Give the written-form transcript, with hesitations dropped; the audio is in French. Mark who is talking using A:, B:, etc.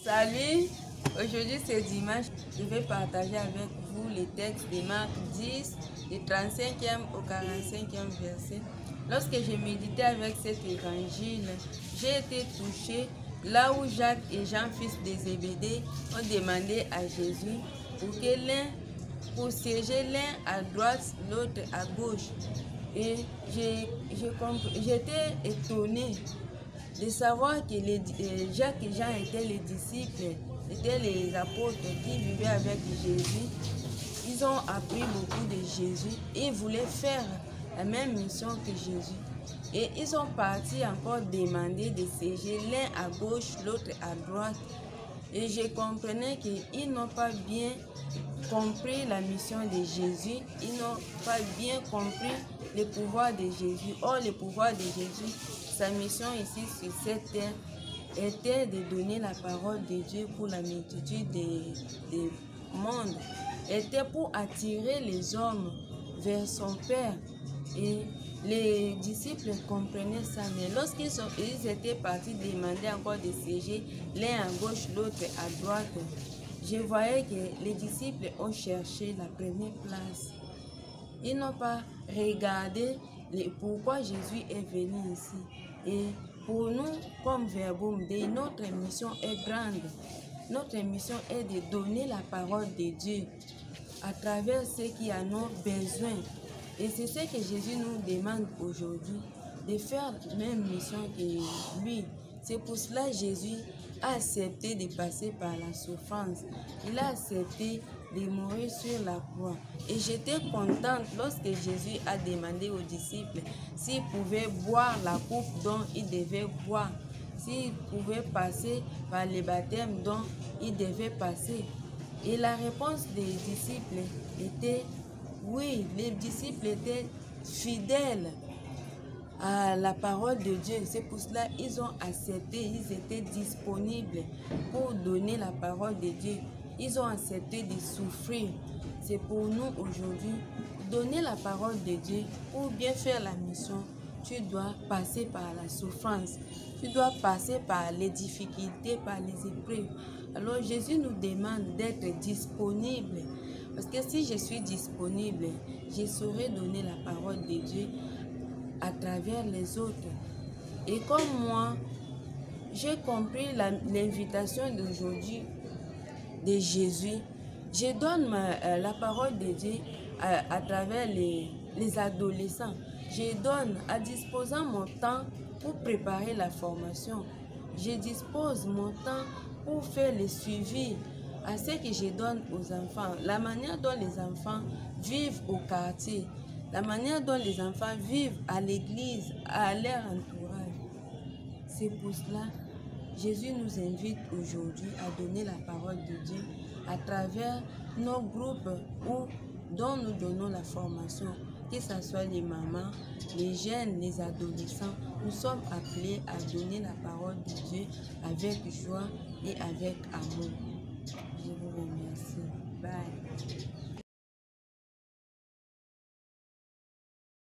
A: Salut, aujourd'hui c'est dimanche, je vais partager avec vous les textes de Marc 10, du 35e au 45e verset. Lorsque j'ai médité avec cet évangile, j'ai été touché là où Jacques et Jean, fils de Zébédée, ont demandé à Jésus pour siéger l'un à droite, l'autre à gauche. Et j'étais étonné de savoir que Jacques et Jean étaient les disciples, étaient les apôtres qui vivaient avec Jésus. Ils ont appris beaucoup de Jésus et ils voulaient faire la même mission que Jésus. Et ils sont partis encore demander de siéger l'un à gauche, l'autre à droite. Et je comprenais qu'ils n'ont pas bien compris la mission de Jésus, ils n'ont pas bien compris le pouvoir de Jésus. Or, le pouvoir de Jésus, sa mission ici sur cette terre, était de donner la parole de Dieu pour la multitude des mondes, était pour attirer les hommes vers son Père. Et les disciples comprenaient ça, mais lorsqu'ils étaient partis demander encore de siéger l'un à gauche, l'autre à droite, je voyais que les disciples ont cherché la première place. Ils n'ont pas regardé pourquoi Jésus est venu ici. Et pour nous, comme Verbum Dei, notre mission est grande. Notre mission est de donner la parole de Dieu à travers ceux qui en ont besoin. Et c'est ce que Jésus nous demande aujourd'hui, de faire la même mission que lui. C'est pour cela que Jésus a accepté de passer par la souffrance. Il a accepté de mourir sur la croix. Et j'étais contente lorsque Jésus a demandé aux disciples s'ils pouvaient boire la coupe dont ils devaient boire, s'ils pouvaient passer par les baptêmes dont ils devaient passer. Et la réponse des disciples était oui. Les disciples étaient fidèles à la parole de Dieu. C'est pour cela qu'ils ont accepté, ils étaient disponibles pour donner la parole de Dieu. Ils ont accepté de souffrir. C'est pour nous aujourd'hui, donner la parole de Dieu. Pour bien faire la mission, tu dois passer par la souffrance. Tu dois passer par les difficultés, par les épreuves. Alors Jésus nous demande d'être disponible. Parce que si je suis disponible, je saurai donner la parole de Dieu à travers les autres. Et comme moi, j'ai compris l'invitation d'aujourd'hui de Jésus, je donne la parole de Dieu à travers les adolescents. Je donne en disposant mon temps pour préparer la formation. Je dispose mon temps pour faire le suivi à ce que je donne aux enfants. La manière dont les enfants vivent au quartier, la manière dont les enfants vivent à l'église, à leur entourage. C'est pour cela que Jésus nous invite aujourd'hui à donner la parole de Dieu à travers nos groupes dont nous donnons la formation, que ce soit les mamans, les jeunes, les adolescents. Nous sommes appelés à donner la parole de Dieu avec joie et avec amour. Je vous remercie. Bye.